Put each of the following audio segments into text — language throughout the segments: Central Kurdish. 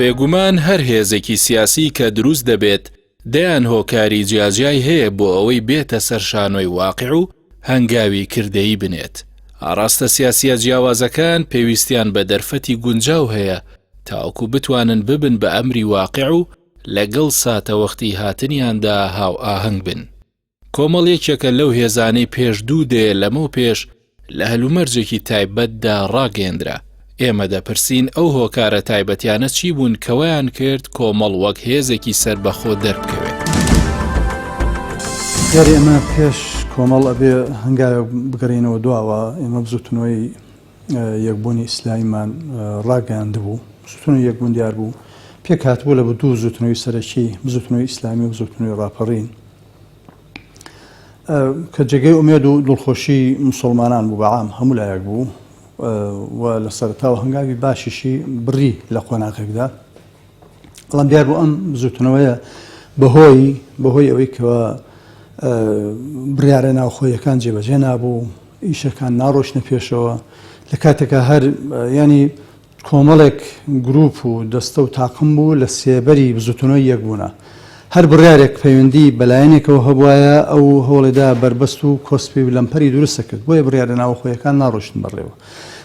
بێگومان هەر هێزێکی سیاسی کە دروست دەبێت دەیان هۆکاری جیاجیای هەیە بۆ ئەوەی بێتە سەر شانۆی واقع و هەنگاوی کردەیی بنێت. ئاڕاستە سیاسیە جیاوازەکان پێویستیان بە دەرفەتی گونجاو هەیە تاوەکو بتوانن ببن بە ئەمری واقع و لەگەڵ ساتەوەختی هاتنیاندا هاو ئاهەنگ بن. کۆمەڵێکێکە لەو هێزانەی پێش دوو دێ لەمە پێش لە هەلومەرجێکی تایبەتدا ڕاگەیەندرا. ئێمە دەپرسین ئەو هۆکارە تایبەتیانە چی بوون کەوایان کرد کۆمەڵ وەک هێزێکی سەربەخۆ دەربکەوێت. یاری ئەمە پێش کۆمەڵ ئەبێ هەنگاوێک بگەڕێنەوە دواوە ئێمە بزوتنەوەی یەکبوونی ئیسلامیمان ڕاگەیاندبوو. زوتنەوەی یەکبوون دیار بوو پێک هاتبوو لە دوو زوتنەوەی سەرەکی بزوتنەوەی ئیسلامی و بزوتنەوەی ڕاپەڕین کە جێگەی ئومێد و دڵخۆشی موسڵمانان بوو بەعام هەموو لایەک بوو و لە سەرەتاوە هەنگاوی باشیشی بڕی لە قۆناغێکدا. بەڵام دیار بوو ئەم بزوتنەوەیە بەهۆی ئەوەی کەوە بڕیارە ناوخۆیەکان جێبەجێ نابوو، ئیشەکان ناڕۆشنە پێشەوە لە کاتێکە هەر ینی کۆمەڵێک گروپ و دەستە و تاقم بوو لە سێبەری بزوتنەوەی یەکبوونە. هەر بڕیارێک پەیوەندی بەلایەنێکەوە هەبوایە ئەو هەوڵێدا بربەست و کۆسپی و لەمپەری دروستە کرد بۆیە بڕیارە ناوخۆیەکان ناڕۆشن بەڕێوە.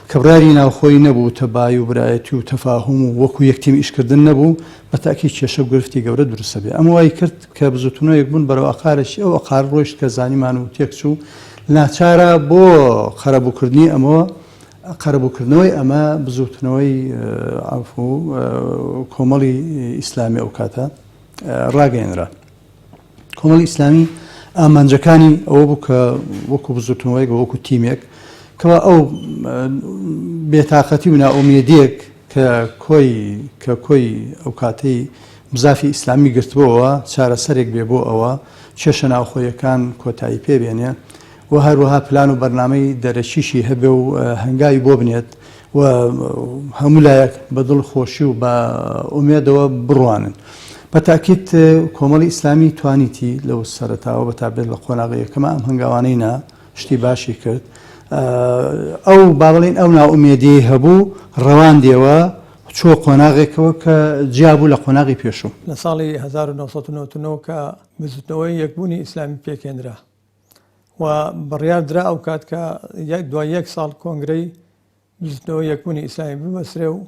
کە بڕیاری ناوخۆی نەبوو تەبای و برایەتی و تەفاهم و وەکو یەکتیمی ئیشکردن نەبوو بەتاکی کێشە و گرفتی گەورە دروستە بێ. ئەمە وای کرد کە بزوتنەوە یەکبوون بەرەو ئاقارەشی ئەو ئاقار ڕۆیشت کە زانیمان و تێکچوو ناچارە بۆ قەرەبووکردنی ئەمەوە قەرەبووکردنەوەی ئەمە بزوتنەوەی کۆمەڵی ئیسلامی ئەو کاتە ڕاگەیەنرا. کۆمەڵی ئیسلامی ئامانجەکانی ئەوە بوو کە وەکو بزوتنەوەیک وەکو تیمێک کەوا ئەو بێتاقەتی و ناومێدیەک کە کۆی ئەو کاتەی بزافی ئیسلامی گرتبەوە چارەسەرێک بێ بۆ ئەوە کێشە ناوخۆیەکان کۆتایی پێبێنێ و هەروەها پلان و بەرنامەی دەرەچیشی هەبێ و هەنگاوی بۆ بنێت و هەموو لایەک بە دڵخۆشی و بە ئومێدەوە بڕوانن. بەتاکیت کۆمەڵی ئیسلامی توانیتی لەو سەرەتاوە بەتابێت لە قۆناغەیەکەمە ئەم هەنگاوانەیە شتی باشی کرد. ئەو بابڵین ئەو ناومێدی هەبوو ڕەواندیەوە چۆ قۆناغێکەوە کە جیابوو لە قۆناغی پێشوو. لە ساڵی 1999 کە بزوتنەوەی یەکبوونی ئیسلامی پێکێنرا و بڕیاردرا ئەو کات کە دوای یەک ساڵ کۆنگرەی بزوتنەوەی یەکبوونی ئیسلامی ببەسرێ و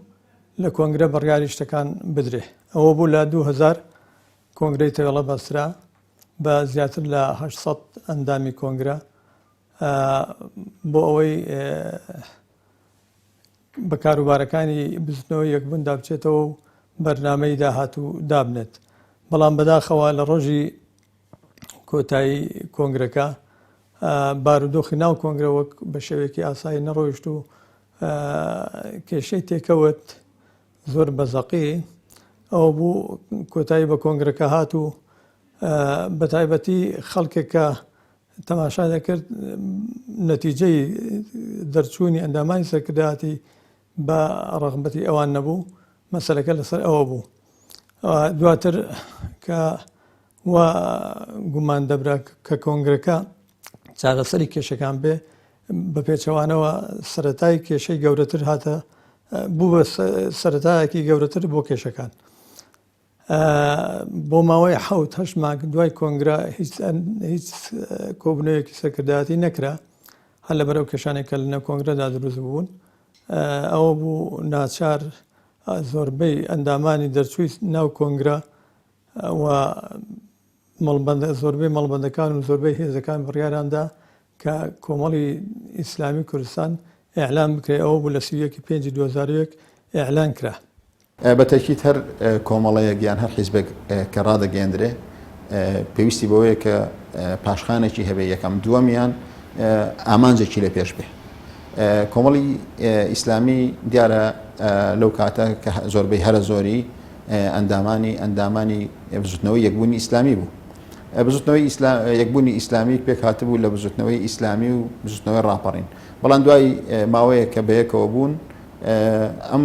لە کۆنگرە بڕیاری شتەکان بدرێ. ئەوە بوو لە 2000 کۆنگرەی تەوێڵە بەسرا بە زیاتر لە 800 ئەندامی کۆنگرە بۆ ئەوەی بەکاروبارەکانی بزوتنەوەی یەکبوون دابچێتەوە و بەرنامەی داهات و دابنێت. بەڵام بەداخەوە لە ڕۆژی کۆتایی کۆنگرەکە بارودۆخی ناو کۆنگرە وەک بە شێوەیەکی ئاسایی نەڕۆیشت و کێشەی تێکەوت زۆر بەزەقی ئەوە بوو کۆتایی بە کۆنگرەکە هات و بەتایبەتی خەڵکێکە تەماشا دەکرد نەتیجەی دەرچوونی ئەندامانی سەرکردهاتی بە ڕەغبەتی ئەوان نەبوو مەسەلەکە لەسەر ئەوە بوو. دواتر کە گومان دەبرا کە کۆنگرەکە چارەسەری کێشەکان بێ بە پێچەوانەوە سەرەتای کێشەی گەورەتر هاتە بوو بە سەرەتایەکی گەورەتر بۆ کێشەکان. بۆ ماوەی 7-8 مانگ دوای کۆنگرە هیچ کۆبنەوەیەکی سەرکردهاتی نەکرا هەر لەبەرەو کێشانێکە لەنێو کۆنگرەدا دروست بوون. ئەوە بوو ناچار زۆربەی ئەندامانی دەرچووی ناو کۆنگرە و زۆربەی مەڵبەندەکان و زۆربەی هێزەکان بڕیاراندا کە کۆمەڵی ئیسلامی کوردستان ئێعلان بکرێت. ئەوە بوو لە 21/5/2001 ئێعلان کرا. بەتەکیت هەر کۆمەڵەیەک یان هەر حیزبێک کە ڕادەگەیەندرێ پێویستی بەوەیە کە پاشخانێکی هەبێ یەکەم دووەمیان ئامانجێکی لە پێش بێ. کۆمەڵی ئیسلامی دیارە لەو کاتە کە زۆربەی هەرە زۆری ئەندامانی بزوتنەوەی یەکبوونی ئیسلامی بوو. بزوتنەوەی یەکبوونی ئیسلامی پێک هاتبوو لە بزوتنەوەی ئیسلامی و بزوتنەوەی ڕاپەڕین. بەڵام دوای ماوەیە کە بەیەکەوە بوون ئەم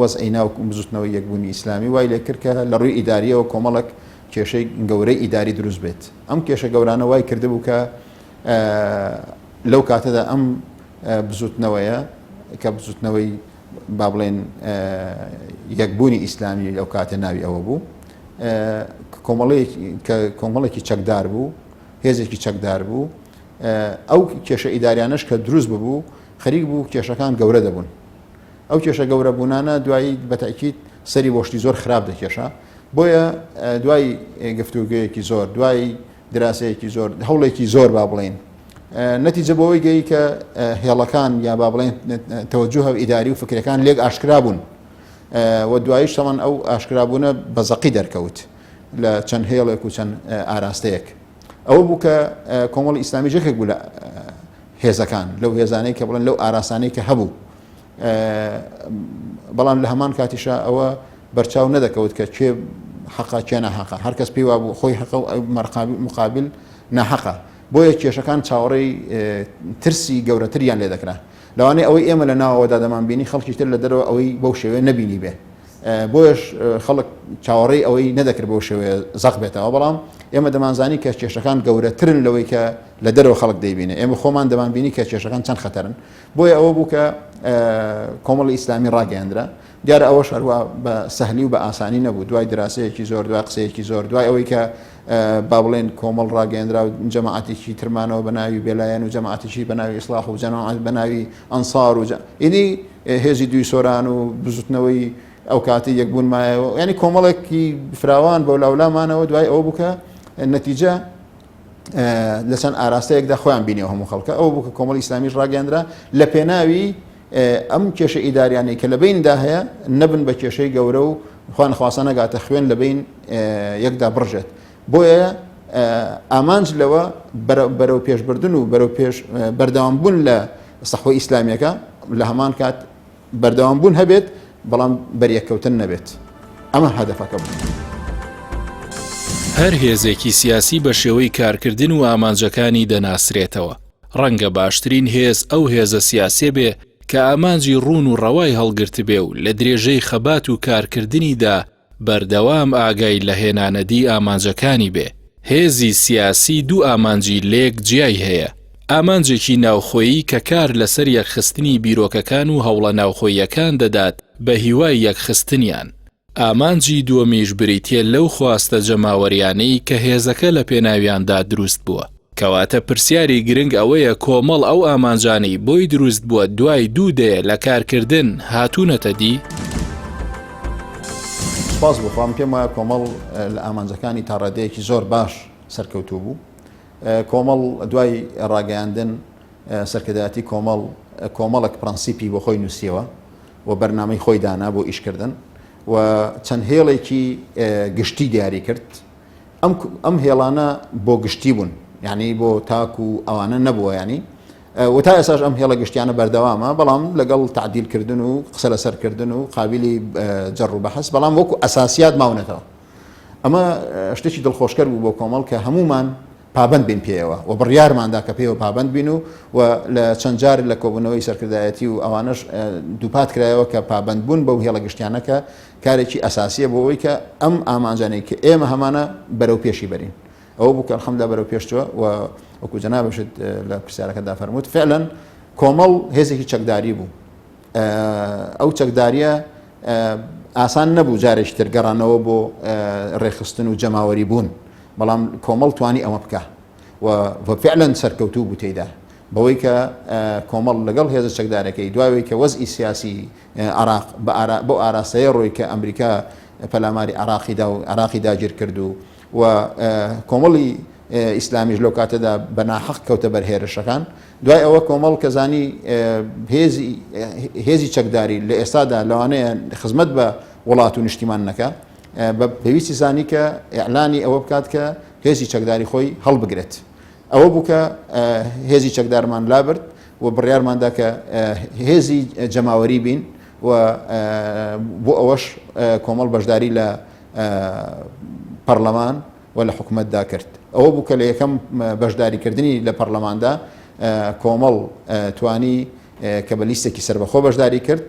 وەزعی ناو بزوتنەوەی یەکبوونی ئیسلامی وای لێ کرد کە لە ڕووی ئیداریەوە کۆمەڵک کێشەی گەورەی ئیداری دروست بێت. ئەم کێشە گەورانە وای کردبوو کە لەو کاتەدا ئەم بزوتنەوەیە کە بزوتنەوەی با بڵێن یەکبوونی ئیسلامی لەو کاتە ناوی ئەوە بوو کۆمەڵێکی چەکدار بوو هێزێکی چەکدار بوو ئەو کێشە ئیداریانش کە دروست ببوو خەریک بوو کێشەکان گەورە دەبوون ئەو کێشە گەورە بوونانە دوایی بەتاکید سەری بۆشتی زۆر خراپ دەکێشە بۆیە دوای گفتوگویەکی زۆر دوای دراسەیەکی زۆر هەوڵێکی زۆر با بڵێن نەتیجە بۆەوەی گەی کە هێڵەکان یا با بڵێن تەوەجوهە ئیداری و فکرەکان لێک ئاشکرا بوون و دواییش تەمان ئەو ئاشکرابوونە بەزەقی دەرکەوت لە چەند هێڵێک و چەند ئاراستەیەک ئەوە بوو کە کۆمەڵی ئیسلامی جێکێک بوو لە هێزەکان لەو هێزانەی کە بڵێن لەو ئاراسانەی کە هەبوو بەڵام لە هەمان کاتیشە ئەوە بەرچاو نەدەکەوت کە کێ حەقا کێ ناحەقا هەر کەس پێی وابوو خۆی حەقە و مقابل ناحەقا بۆیە کێشەکان چاوەڕێی ترسی گەورەتریان لێ دەکرا لەوانەیە ئەوەی ئێمە لە ناوەوەدا دەمانبینی خەڵکی تر لە دەرەوە ئەوەی بەو شێوەیە نەبینی بێ بۆیش خەڵک چاوەڕێی ئەوەی نەدەکرد بەو شێوەیە زەق بێتەوە بەڵام ئێمە دەمانزانی کە کێشەکان گەورەترن لەوەی کە لە دەرەوە خەڵک دەیبینێ ئێمە خۆمان دەمانبینی کە کێشەکان چەند خەتەرن بۆیە ئەوە بوو کە کۆمەڵی ئیسلامی ڕاگەیاندرا دیارە ئەوەش هەروە بە سەهلی و بە ئاسانی نەبوو دوای دراسەیەکی زۆر دوای قسەیەکی زۆر دوای ئەوەی کە با بڵێن کۆمەڵ ڕاگەیاندرا و جەماعەتێکی ترمانەوە بە ناوی بێلایەن و جەماعەتێکی بە ناوی ئیسلاح و جەماعەت بە ناوی ئەنسار و ئینی هێزی دوی سۆران و بزوتنەوەی ئەو کاتی یەکبوون مایەوە ینی کۆمەڵێکی فراوان بە ولاولامانەوە دوای ئەوە بووکە نەتیجە لە چەند ئاراستەیەکدا خۆیان بینیەوە هەموو خەڵکە ئەو بوو کە کۆمەڵی ئیسلامیش ڕاگەیاندرا لە پێناوی ئەم کێشە ئیداریانەی کە لە بیندا هەیە نەبن بە کێشەی گەورە و خوان خواستە نەگاتە خوێن لە بین یەکدا بڕژێت بۆیە ئامانج لەوە بەرەو پێشبردن و بەرەو پێش بەردەوامبوون لە سەحوەی ئیسلامیەکە لە هەمان کات بەردەوامبوون هەبێت بەڵام بەریەکەوتن نەبێت ئەمە هەدەفەکە بوو هەر هێزێکی سیاسی بە شێوەی کارکردن و ئامانجەکانی دەناسرێتەوە ڕەنگە باشترین هێز ئەو هێزە سیاسێ بێ کە ئامانجی ڕوون و ڕەوای هەڵگرت بێ و لە درێژەی خەبات و کارکردنیدا بەردەوام ئاگای لە هێنانەدی ئامانجەکانی بێ هێزی سیاسی دوو ئامانجی لێک جیای هەیە ئامانجێکی ناوخۆیی کە کار لەسەر یەکخستنی بیرۆکەکان و هەوڵە ناوخۆیەکان دەدات بە هیوای یەکخستنیان ئامانجی دووەمیش بریتیە لەو خواستە جەماوەریانەی کە هێزەکە لە پێناویاندا دروست بووە کەواتە پرسیاری گرنگ ئەوەیە کۆمەڵ ئەو ئامانجانەی بۆی دروست بووە دوای دوو دێ لە کارکردن هاتوونەتە دی سپاس بخوام پێم وایە کۆمەڵ لە ئامانجەکانی تا ڕێدەیەکی زۆر باش سەرکەوتوو بوو کۆمەڵ دوای ڕاگەیاندن سەرکردایەتی کۆمەڵێک پرەنسیپی بۆ خۆی نووسیەوە و بەرنامەی خۆی دانا بۆ ئیشکردن و چەند هێڵێکی گشتی دیاری کرد ئەم هێڵانە بۆ گشتی بوون یعنی بۆ تاک و ئەوانە نەبووە ینی و تا ئێساش ئەم هێڵە گشتیانە بەردەوامە بەڵام لەگەڵ تعدیلکردن و قسە لەسەرکردن و قابلی جەڕ و بەحەس بەڵام وەکو ئەساسیات ماونەتەوە ئەمە شتێکی دڵخۆشکەر بوو بۆ کۆمەڵ کە هەمومان پابند بین پێیەوە و بڕیارماندا کە پێوە پابند بین و لە چەند جار لە کۆبوونەوەی سەرکردایەتی و ئەوانش دووپات کرایەوە کە پابند بوون بەو هێڵە گشتیانەکە کارێکی ئەساسیە بۆ ئەوەی کە ئەم ئامانجانەی کە ئێمە هەمانە بەرەو پێشی بەرین ئەوە بوو کە ئەلحەمدولیلا بەرەو پێشتووە و وەکو جەنابەشت لە پرسیارەکەدا فەرمووت فعلاً کۆمەڵ هێزێکی چەکداری بوو ئەو چەکداریە ئاسان نەبوو جارێکی تر گەڕانەوە بۆ ڕێخستن و جەماوەری بوون بەڵام کۆمەڵ توانی ئەمە بکە و فعلاً سەرکەوتوو بوو تێیدا بەوەی کە کۆمەڵ لەگەڵ هێزە چەکدارەکەی دوایەوەی کە وەزئی سیاسی عێراق بۆ ئاراستەیە ڕۆی کە ئەمریکا پەلاماری عێراقی داگیر کرد و کۆمەڵی ئیسلامیش لەو کاتەدا بە ناحەق کەوتە بەر هێرشەکان دوای ئەوە کۆمەڵ کەزانی هێزی چەکداری لە ئێستادا لەوانەیە خزمەت بە وڵات و نیشتیمانەکە بە پێویستی زانی کە ئیعلانی ئەوە بکات کە هێزی چەکداری خۆی هەڵبگرێت ئەوە بوو کە هێزی چەکدارمان لابرد و بڕیارماندا کە هێزی جەماوەری بین و بۆ ئەوەش کۆمەڵ بەشداری لە پەرلەمان و لە حکوومەتدا کرد ئەوە بوو کە لە یەکەم بەشداریکردنی لە پەرلەماندا کۆمەڵ توانی کە بە لیستێکی سەربەخۆ بەشداری کرد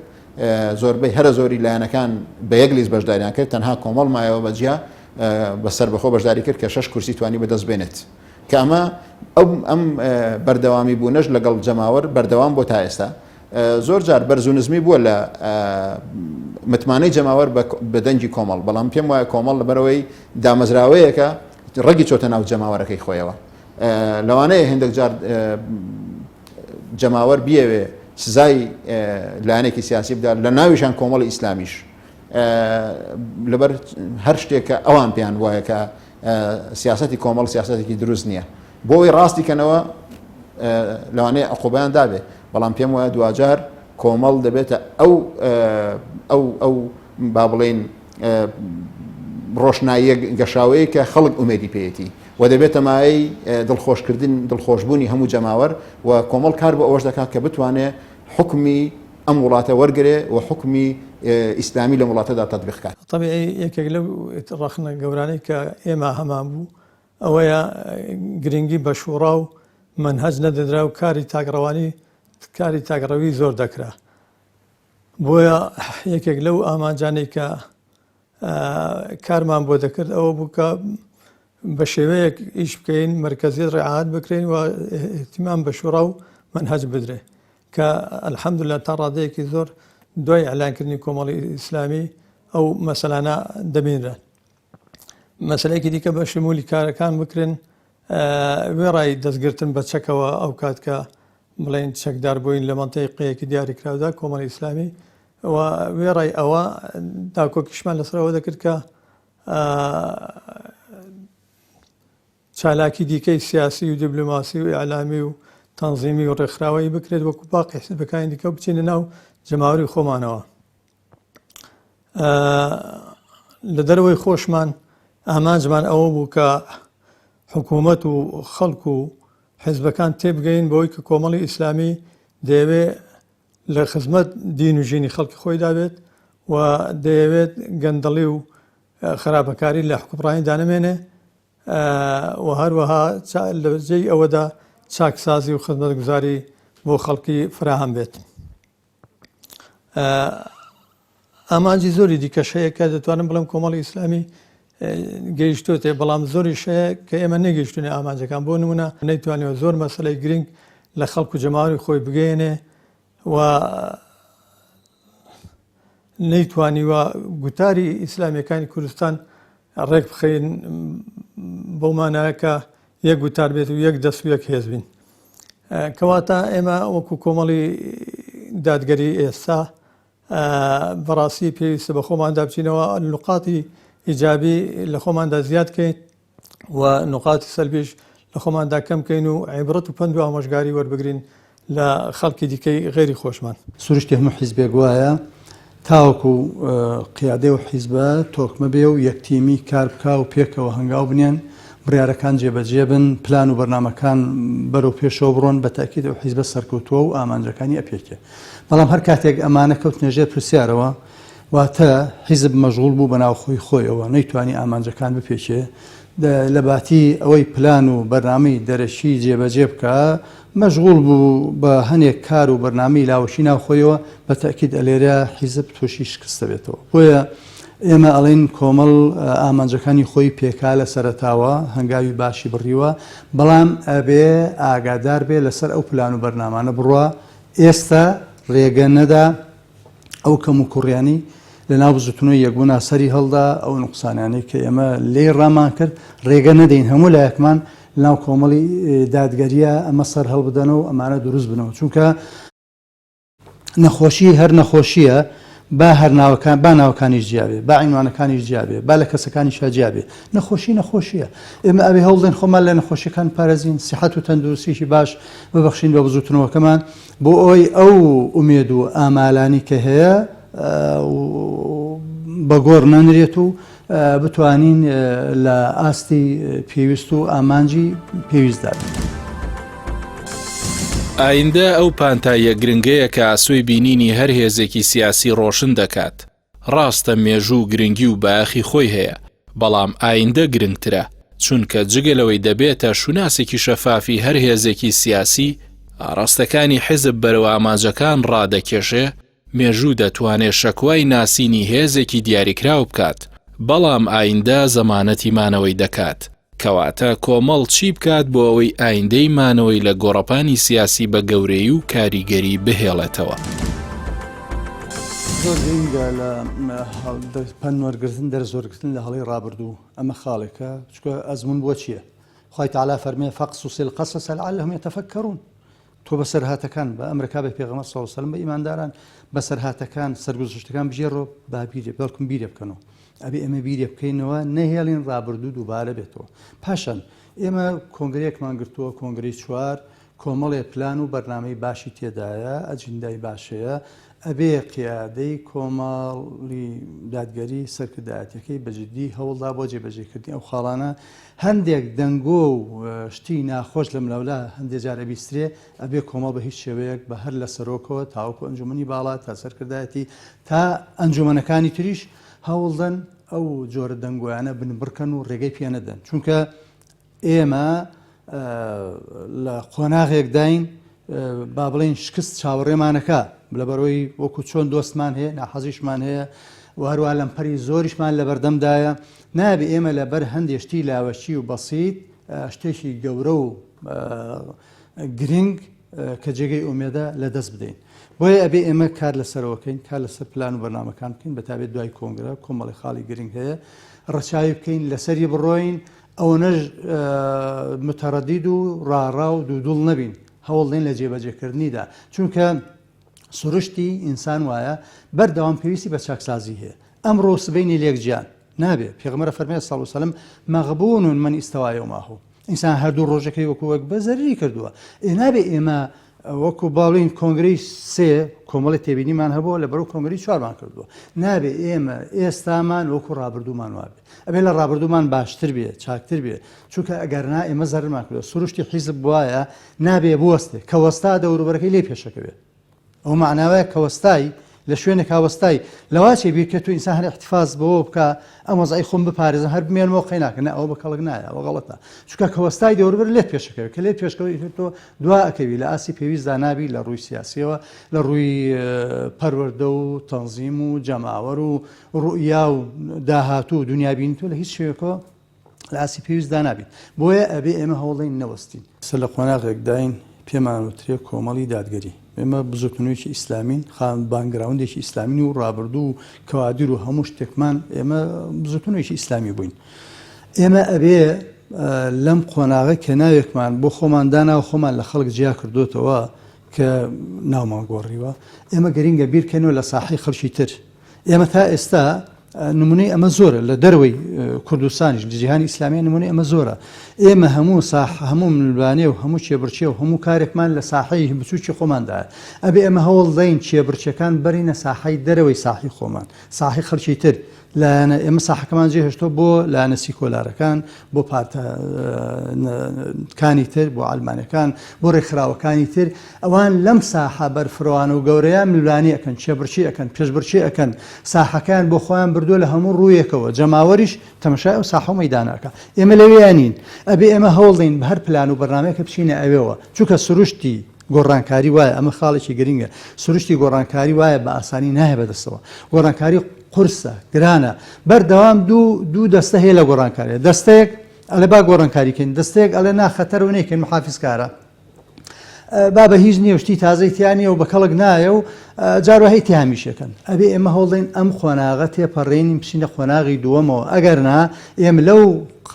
زۆربەی هەرە زۆری لایەنەکان بە یەک لیست بەشداریان کرد تەنها کۆمەڵ مایەوە بەجیا بە سەربەخۆ بەشداری کرد کە 6 کورسی توانی بەدەست بێنێت کە ئەمە ئەم بەردەوامی بوونەش لەگەڵ جەماوەر بەردەوام بۆ تا ئێستا زۆر جار بەرزونزمی بووە لە متمانەی جەماوەر بە دەنگی کۆمەڵ، بەڵام پێم وایە کۆمەڵ لەبەرەوەی دامەزراوەیەکە ڕەگی چۆتە ناو جەماوەرەکەی خۆیەوە. لەوانەیە هێندێک جار جەماوەر بیەوێ سزای لایەنێکی سیاسی بدات لە ناویشان کۆمەڵی ئیسلامیش، لەبەر هەر شتێکە ئەوان پێیان وایە کە سیاسەتی کۆمەڵ سیاسەتێکی دروست نییە، بۆی ڕاستیکەنەوە لەوانەیە عقوبەیان دابێ، بەڵام پێم وایە دوجار کۆمەڵ دەبێتە ئەو با بڵێن ڕۆشناییە گەشاوەیە کە خەڵک ئومێدی پێێتی و دەبێتە مایەی دڵخۆشکردن دڵخۆشبوونی هەموو جەماوەر و کۆمەڵ کار بە ئەوەش دەکات کە بتوانێت حکمی ئەم وڵاتە وەرگێ و حکمی ئیسلامی لە وڵاتەدا تەطبیق بکات. طبیعی یەکێک لەو ڕەخنە گەورانەی کە ئێمە هەمان بوو ئەوەیە گرنگی بە شوڕا و منهەج نەدەدرا و کاری تاگڕەوی زۆر دەکرا. بۆیە یەکێک لەو ئامانجانەی کە کارمان بۆ دەکرد ئەوە بوو کە بە شێوەیەک ئیش بکەین مرکزیت ڕێعات بکرێن و احتیمام بە شوڕا و منهەج بدرێ کە الحەمدولله تا ڕادەیەکی زۆر دوای ئەلانکردنی کۆمەڵی ئیسلامی ئەو مەسەلانە دەبینرە. مەسەلەیەکی دیکە بە شمولی کارەکان بکرێن وێڕای دەستگرتن بە چەکەوە ئەو کات کە بڵێن چەکدار بووین لە مەنتەیقەیەکی دیاریکراودا کۆمەڵی ئیسلامی و وێڕای ئەوە داکۆکیشمان لەسەرەوە دەکرد کە چالاکی دیکەی سیاسی و دیبلۆماسی و ئیعلامی و تەنزیمی و ڕێکخراوەی بکرێت وەکو باقی حیزبەکانی دیکە بچینە ناو جەماوەری خۆمانەوە. لە دەرەوەی خۆشمان ئامانجمان ئەوە بوو کە حکوومەت و خەڵک و حیزبەکان تێبگەین بەوەی کە کۆمەڵی ئیسلامی دەیەوێت لە خزمەت دین و ژینی خەڵکی خۆی دابێت و دەیەوێت گەندەڵی و خراپەکاری لە حکومڕانی دانەمێنێ و هەروەها لە جێی ئەوەدا چاکسازی و خزمەتگوزاری بۆ خەڵکی فراهەم بێت. ئامانجی زۆری دیکەش هەیە کە دەتوانم بڵێم کۆمەڵی ئیسلامی گەیشتوتێ، بەڵام زۆریش هەیە کە ئێمە نەگەیشتونی ئامانجەکان بۆ نمونە نەیتوانێت زۆر مەسەلەی گرنگ لە خەڵک و جەماوەری خۆی بگەێنێ و نەیتوانیوە گوتاری ئیسلامیەکانی کوردستان ڕێک بخەین بەو مانایە کە یەک گوتار بێت و یەک دەست و یەک هێز بین. کەواتە ئێمە وەکو کۆمەڵی دادگەری ئێستا بەڕاستی پێویستە بە خۆماندا بچینەوە نقاتی ئیجابی لە خۆماندا زیاد بکەین و نقاتی سەلبیش لە خۆماندا کەم بکەین و عیبرەت و پند و ئامۆژگاری وەربگرین لە خەڵکی دیکەی غێری خۆشمان. سروشتی هەموو حیزبێک وایە تاوەکو قیادەی و حیزبە تۆکمە بێ و یەکتیمی کار بکە و پێکەوە هەنگاو بنیان بڕیارەکان جێبەجێ بن، پلان و بەرنامەکان بەرەو پێشەوە بڕۆن، بە تاکید و حیزبە سەرکەوتووە و ئامانجەکانی ئەپێکێ. بەڵام هەر کاتێک ئەمانە کەوتنەژێر پرسیارەوە واتە حیزب مەشغوڵ بوو بەناو خۆیەوە نەیتوانی ئامانجەکان بپێچێ، لە باتی ئەوەی پلان و بەرنامەی دەرەشی جێبەجێ بکە مەشغوڵ بوو بە هەنێک کار و بەرنامەی لاوەشی ناوخۆیەوە بە تاکید ئەلێرە حیزب تووشی شکست دەبێتەوە. بۆیە ئێمە ئەڵێن کۆمەڵ ئامانجەکانی خۆی پێکا لە سەرەتاوە هەنگاوی باشی بڕیوە، بەڵام ئەبێ ئاگادار بێ لەسەر ئەو پلان و بەرنامانە بڕوە. ئێستا ڕێگە نەدا ئەو کەم و کوڕیانی لە ناو بزوتنەوەی یەکبوونا سەری هەڵدا ئەو نوقسانیانەی کە ئێمە لێ ڕامان کرد ڕێگە نەدەین هەموو لایەکمان لەناو کۆمەڵی دادگەریە ئەمە سەر هەڵبدەنەوە ئەمانە دروست بنەوە، چونکە نەخۆشی هەر نەخۆشیە با هەر با ناوەکانیش جیابێ، با عینوانەکانیش جیابێ، با لە کەسەکانیش جیابێ. نەخۆشی نەخۆشیە، ئێمە ئەبێ هەوڵدەین خۆمان لە نەخۆشیەکان پارێزین، سیحەت و تەندروستیشی باش ببەخشین بە بزوتنەوەکەمان بۆ ئەوەی ئەو ئومێد و ئامالانی کە هەیە بە گۆڕ نەنرێت و بتوانین لە ئاستی پێویست و ئامانجی پێویستدا بین. ئایندە ئەو پانتاییە گرنگەیە کە ئاسوی بینینی هەر هێزێکی سیاسی ڕۆشن دەکات. ڕاستە مێژوو گرنگی و باەخی خۆی هەیە، بەڵام ئایندە گرنگترە، چونکە جگەلەوەی دەبێتە شوناسێکی شەفافی هەر هێزێکی سیاسی ئاڕاستەکانی حیزب بەرەو ئامانجەکان ڕادەکێشێ، مێژوو دەتوانێت شەکوای ناسینی هێزێکی دیاریکراو بکات، بەڵام ئایندە زەمانەتی مانەوەی دەکات. کەواتە کۆمەڵ چی بکات بۆ ئەوەی ئایندەی مانەوەی لە گۆڕەپانی سیاسی بە گەورەی و کاریگەری بهێڵێتەوە. زۆر گرنگە لە پەنوەرگرتن دەرزۆرگرتن لە هەڵی ڕابردوو ئەمە خاڵێکە چکە ئەزمون بۆ چییە؟ خوای تعالی فەرمێ فەقسوس القەصص لعلهم يتفکرون. تۆ بەسەرهاتەکان بە ئەمریکا بە پێغەمبەر صلی الله علیه و سلم بە ئیمانداران بەسەرهاتەکان سەرگوزشتەکان بژێڕۆ با بیرێ بەڵکم بیرێ بکەنەوە. ئەبێ ئێمە بیرێ بکەینەوە نەهێڵین ڕابردوو دووبارە بێتەوە. پاشان ئێمە کۆنگرەیەکمان گرتووە کۆنگرەی 4 کۆمەڵێ پلان و بەرنامەی باشی تێدایە ئەجندای باشەیە ئەبێ قیادەی کۆمەڵی دادگەری سەرکردایەتەکەی بەجددی هەوڵدا بۆ جێبەجێکردنی ئەو خاڵانە هەندێک دەنگۆ و شتی ناخۆش لە ملەولا هەندێک جارە بیسترێ ئەبێ کۆمەڵ بە هیچ شێوەیەک بە هەر لە سەرۆکەوە تاوەکو ئەنجومنی باڵا تا سەرکردایەتی تا ئەنجومەنەکانی تریش هەوڵدەن ئەو جۆرە دەنگۆیانە بنبڕکەن و ڕێگەی پێ نەدەن چونکە ئێمە لە قۆناغێک داین با بڵێن شکست چاوەڕێمانەکە لەبەرەوەی وەکو چۆن دۆستمان هەیە ناحەزیشمان هەیە و هەروە لەمپەری زۆریشمان لە بەردەمدایە نابێ ئێمە لەبەر هەندێشتی لاوەشی و بەسیط شتێکی گەورە و گرنگ کە جێگەی ئومێدە لە دەست بدەین بۆیە ئەبێ ئێمە کار لەسەرەوەکەین کار لەسەر پلان و بەرنامەکان بکەین بەتابێت دوای کۆنگرە کۆمەڵی خاڵی گرنگ هەیە ڕەچاوی بکەین لەسەری بڕۆین ئەوەنەش متەڕەدید و ڕاڕا و دوودوڵ نەبین هەوڵدەین لە جێبەجێکردنیدا چونکە سروشتی ئینسان وایە بەردەوام پێویستی بە چاکسازی هەیە ئەمڕۆ سبەینی لێکجیان نابێ پێغەمبەر فەرمێ صلی الله علیه و سلم مەغبون من استوى يومه ئینسان هەردوو ڕۆژەکەی وەکو وەک بەزەری کردووە نابێ ئێمە وەکو باڵین کۆنگرەی 3 کۆمەڵی تێبینیمان هەبووە لە بەرەو کۆنگرەی 4مان کردووە نابێ ئێمە ئێستامان وەکو ڕابردوومان وابێ ئەبێ لە ڕابردوومان باشتر بێ چاکتر بێ چونکە ئەگەرنا ئێمە زەرمان کردووە سروشتی حیزب وایە نابێ بوەستێ کە وەستا دەوروبەرەکەی لێ پێشەکەوێت ئەو معناوەیە کە وەستای لە شوێنێک هاوەستای لەواچێ بیرکە تو ئینسان هەر احتفاز بەوە بکە ئەم وەزای خۆم بپارێزم هەر بمێنەوە قەی ناکەن ئەوە بە کەڵک نایە ئەوە غەڵەتە چونکە کە وەستای دەوروبەر لێت پێشەکەوێت کە لێت پێشکەوەی تۆ دوا ئەکەوی لە ئاسی پێویستدا نابی لە ڕووی سیاسیەوە لە ڕووی پەروەردە و تەنزیم و جەماوەر و ڕوئیا و داهاتوو و دنیابینی تۆ لە هیچ شوێکەوە لە ئاسی پێویستدا نابیت بۆیە ئەبێ ئێمە هەوڵدەین نەوەستین سەر لە قۆناغێک داین پێمان وترێ کۆمەڵی دادگەری ئێمە بزوتنوویکی ئیسلامین خان بانگراوندێکی ئیسلامی و ڕابردوو و کەوادیر و هەموو شتێکمان ئێمە بزوتنوویکی ئیسلامی بووین ئێمە ئەبێ لەم قۆناغە کە ناوێکمان بۆ خۆمان دانا و خۆمان لە خەڵک جیا کردوتەوە کە ناومان گۆڕیوە ئێمە گەرینگە بیرکەنەوە لە ساحەی خەڵکی تر ئێمە تا ئێستا نمونەی ئەمە زۆرە لە دەروەی کوردستانیش لە جیهانی ئیسلامی نمونەی ئەمە زۆرە ئێمە هەموو ملوانێ و هەموو چێبرچێ و هەموو کارێکمان لە ساحەی بچووکی خۆماندایە ئەبێ ئەمە هەوڵ دەین چێبرچەکان بەرینە ساحەی دەرەوەی ساحی خۆمان ساحی خەڵکی تر لایەنە ئێمە ساحەکەمان جێهێشتۆ بۆ لایەنە سیکۆلارەکان بۆ پارتەکانی تر بۆ ئالمانەکان بۆ ڕێکخراوەکانی تر ئەوان لەم ساحە بەرفڕەوانە و گەورەیان ملوانی ئەکەن چێبرچی ئەکەن پێشبرچی ئەکەن ساحەکان بۆ خۆیان بردووە لە هەموو ڕوویەکەوە جەماوەریش تەماشای ئەو ساحە و مەیدانەکە ئێمە لەوێیانین ئەبێ ئێمە هەوڵدەین بە هەر پلان و بەرنامەیەکە بچینە ئەوێەوە چونکە سروشتی گۆڕانکاری وایە ئەمە خاڵێکی گرنگە سروشتی گۆڕانکاری وایە بە ئاسانی نایە بەدەستەوە گۆڕانکاری قورسە گرانە بەردەوام دوو دەستە هەیە لە گۆڕانکاریە دەستەیەک ئەلێ با گۆڕانکاریکەین دەستەیەک ئەلێ ناخەتەر و نەیکەین محافیزکارە با بە هیچ نییە شتی تازەی تیانە و بە کەڵک نایە و جاروهەی تیامیشەکەن ئەبێ ئێمە هەوڵدەین ئەم خۆناغە تێپەڕێنی بچینە خۆناغی دووەمەوە ئەگەر نا ئێمە لەو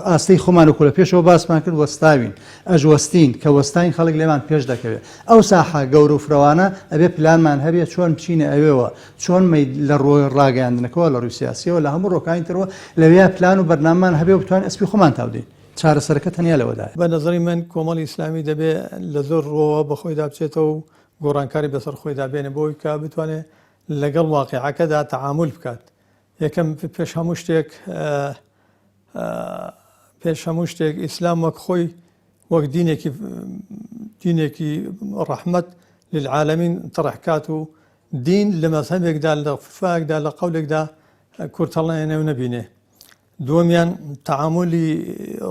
ئاستەی خۆمان و کولە پێشەوە باسمان کرد وەستاوین ئەژوەستین کە وەستاین خەڵک لێمان پێش دەکەوێت ئەو ساحە گەورە و فرەوانە ئەبێ پلانمان هەبێت چۆن بچینە ئەوێەوە چۆن لە ڕۆی ڕاگەاندنەکەەوە لە ڕووی سیاسیەوە لە هەموو ڕۆکانی ترەوە لەوێ پلان و بەرناممان هەبێ و بتوانین ئەسپی خۆمان تاودەین چارەسەرەکە تەنیا لەوەدایە بە نەزەری من کۆمەڵی ئیسلامی دەبێ لە زۆر ڕۆوە بە خۆیدا بچێتەوە و گۆڕانکاری بەسەر خۆیدا بێنە بۆی کە بتوانێت لەگەڵ واقعەکەدا تەعامل بکات یەکەم پێش هەموو شتێک ئیسلام وەک خۆی وەک دینێکی ڕەحمەت للعالەمین تەڕەحکات و دین لە مەزهەبێکدا لە فاکدا لە قەولێکدا کورتەڵێنێ و نەبینێ دووەمیان تەعاملی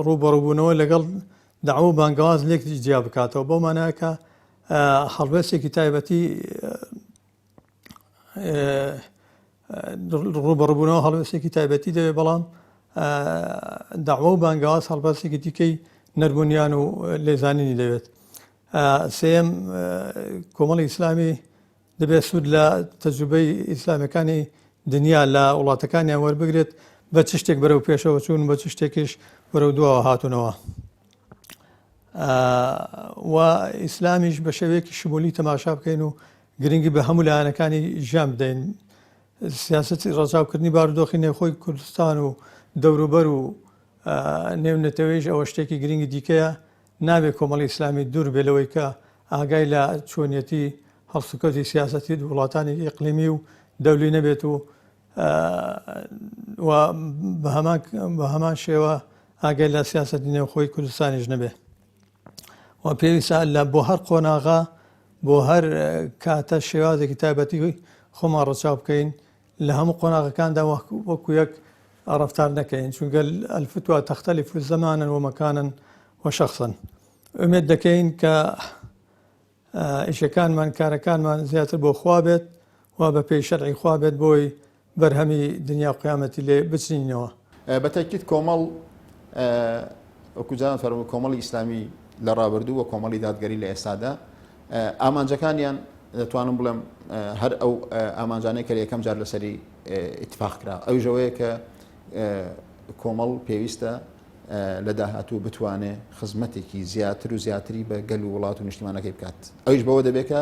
ڕوبەڕووبوونەوە لەگەڵ داوا و بانگەواز لێک جیا بکاتەوە بۆ مانایەکە هەڵوێستێکی تایبەتی ڕوبەڕووبوونەوە هەڵوێستێکی تایبەتی دەوێت بەڵام داوا و بانگەواز هەڵبەستێکی دیکەی نەربوونیان و لێزانینی دەوێت. سێم کۆمەڵی ئیسلامی دەبێت سوود لە تەجروبەی ئیسلامیەکانی دنیا لە وڵاتەکانیان وەربگرێت بە چ شتێک بەرەو پێشەوە چوون بە چ شتێکیش بەرەو دووەوە هاتوونەوە. و ئیسلامیش بە شێوەیەکی شمولی تەماشا بکەین و گرنگی بە هەموو لایەنەکانی ژیان بدەین. سیاسەتی ڕەچاوکردنی بارودۆخی نێوخۆی کوردستان و دەوروبەر و نێونەتەوەیش ئەوە شتێکی گرنگی دیکەیە. نابێت کۆمەڵی ئیسلامی دوور بێ لەوەی کە ئاگای لە چۆنیەتی هەڵسوکەوتی سیاسەتی وڵاتانی ئیقلیمی و دەولی نەبێت و بە هەمان شێوە ئاگای لە سیاسەتی نێوخۆی کوردستانیش نەبێ. و پێویستە لە بۆ هەر قۆناغا بۆ هەر کاتە شێوازێکی تایبەتی خۆمان ڕەچاو بکەین لە هەموو قۆناغەکاندا وەکو یەک ڕەفتار نەکەین، چونکە الفتوى تختلف زمانا ومكانا وشخصا. ئومێد دەکەین کە ئیشەکانمان کارەکانمان زیاتر بۆ خوا بێت و بە پێی شەرعی خوا بێت بۆی بەرهەمی دنیا و قیامەتی لێ بچینەوە. بەتەکید کۆمەڵ وەکوجان فەرموو کۆمەڵی ئیسلامی لە ڕابردوو و کۆمەڵی دادگەری لە ئێستادا ئامانجەکانیان دەتوانم بڵێم هەر ئەو ئامانجانەی کە یەکەم جار لەسەری ئیتفاق کرا. ئەو ژەوەیە کە کۆمەڵ پێویستە لە داهاتوو بتوانێت خزمەتێکی زیاتر و زیاتری بە گەل و وڵات و نیشتیمانەکەی بکات. ئەویش بەوە دەبێت کە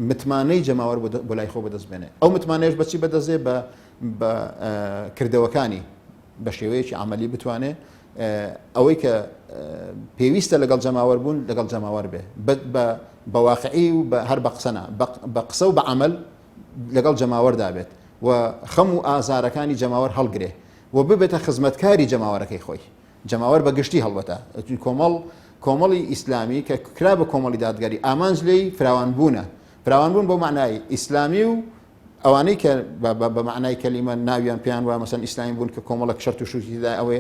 متمانەی جەماوەر بۆ لای خۆ بەدەستبێنێ. ئەو متمانەیەش بەچی بەدەستێ بە کردەوەکانی بە شێوەیەکی عملی بتوانێت ئەوەی کە پێویستە لەگەڵ جەماوەر بوون لەگەڵ جەماوەر بێ بە واقعی و هەر بە قسەنا بە قسە و بە عمل لەگەڵ جەماوەردا بێت و خەم و ئازارەکانی جەماوەر هەڵگرێ و ببێتە خزمەتکاری جەماوەرەکەی خۆی. جەماوەر بەگشتی هەڵبەتە کۆمەڵی ئیسلامی کە کرا بە کۆمەڵی دادگەری ئامانج لێی فراوانبوونە. فراوانبوون بۆ معنای ئیسلامی و ئەوانەی کە بە معنای کەلیمە ناویان پێیان وە مەسەن ئیسلامی بوون کە کۆمەڵک شەرت و شوشتیدا ئەوێ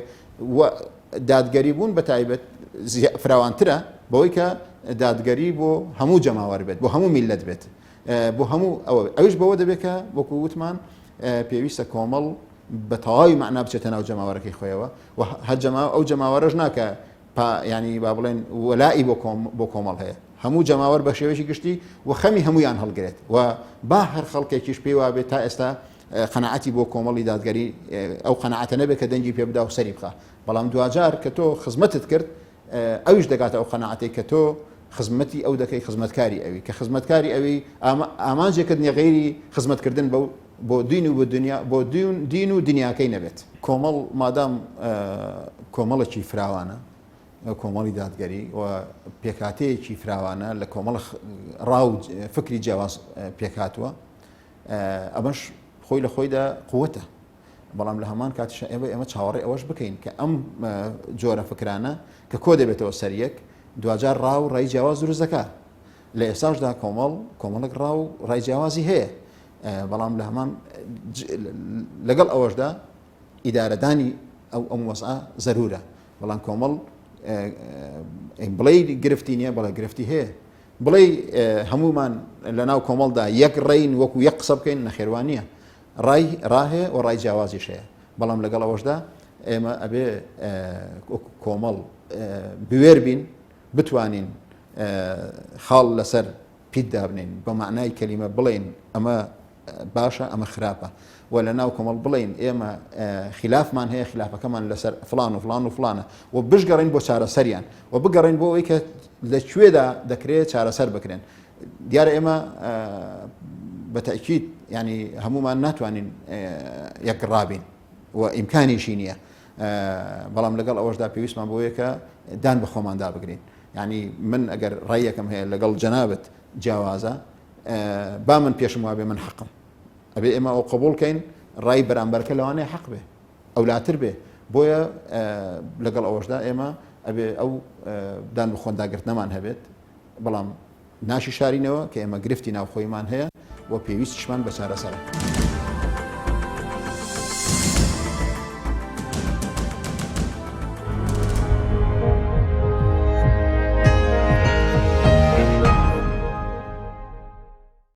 دادگەری بوون بە تایبەت فراوانترە بەوەی کە دادگەری بۆ هەموو جەماوەر بێت بۆ هەموو میلەت بێت بۆ هەموو ئەوش بەوە دەبێت کە وەکو وتمان پێویستە کۆمەڵ بە تەواوی معنا بچێتە ناو جەماوەرەکەی خۆیەوە و ئەو جەماوەرەش ناکە ینی با بڵێن وەلایی بۆ کۆمەڵ هەیە. هەموو جەماوەر بە شێوەیەکی گشتی و خەمی هەمویان هەڵگرێت و با هەر خەڵکێکیش پێی وابێت تا ئێستا قەنەعەتی بۆ کۆمەڵی دادگەری ئەو قەنەعەتە نەبێت کە دەنگی پێ بدا و سەری بخە. بەڵام دوجار کە تۆ خزمەتت کرد ئەویش دەگاتە ئەو قەنەعەتێک کە تۆ خزمەتی ئەو دەکەی خزمەتکاری ئەوی کە خزمەتکاری ئەوی ئامانجێکت نیە غەیری خزمەتکردن بۆ دین و بۆ دین و دنیاکەی نەبێت. کۆمەڵ مادام کۆمەڵێکی فراوانە کۆمەڵی دادگەری و پێکاتەیەکی فراوانە لە کۆمەڵ ڕاو فکری جیاواز پێکاتوە ئەمەش خۆی لە خۆیدا قووەتە. بەڵام لە هەمان کاتیش ئێمە چاوەڕێ ئەوەش بکەین کە ئەم جۆرە فکرانە کە کۆ دەبێتەوە سەریەک دوجار ڕاو ڕای جیاواز دروست دەکات. لە ئێستاشدا کۆمەڵک ڕاو ڕای جیاوازی هەیە، بەڵام لە هەمان لەگەڵ ئەوەشدا ئیدارەدانی ئەو وەسعە زەرورە. بەڵام کۆمەڵ بڵێ گرفتی نییە بەڵێ گرفتی هەیە، بڵێ هەمومان لە ناو کۆمەڵدا یەک ڕێین وەکو یەک قسە بکەین نەخێوان نییە. ڕاهەیە و ڕای جیاوازیش هەیە، بەڵام لەگەڵ ئەوەشدا ئێمە ئەبێ کۆمەڵ بوێر بین بتوانین خاڵ لەسەر پیتدا بنین بە معنای کەلیمە بڵێن ئەمە باشە ئەمە خراپە و لە ناو کۆمەڵ بڵێن ئێمە خلافمان هەیە خلافەکەمان لەسەر فلان و فلان و فلانە و بشگەڕین بۆ چارەسەریان و بگەڕین بۆ ئەوەی کە لەکوێدا دەکرێت چارەسەر بکرێن. دیارە ئێمە بەتەکید ینی هەمومان ناتوانین یەک ڕابین و ئیمکانیشی نییە، بەڵام لەگەڵ ئەوەشدا پێویستمان بۆیە کە دان بە خۆماندا بگرین. ینی من ئەگەر ڕایەکەم هەیە لەگەڵ جەنابەت جیاوازە با من پێشم وابێ من حەقم ئەبێ ئێمە ئەو قبولکەین ڕای بەرامبەرکە لەوانەیە حەق بێ ئەولاتر بێ. بۆیە لەگەڵ ئەوەشدا ئێمە ئەبێ ئەو دان بە خۆنداگرتنەمان هەبێت، بەڵام ناشی شارینەوە کە ئێمە گرفتی ناوخۆیمان هەیە و پێویستیشمان بە چارەسەرە.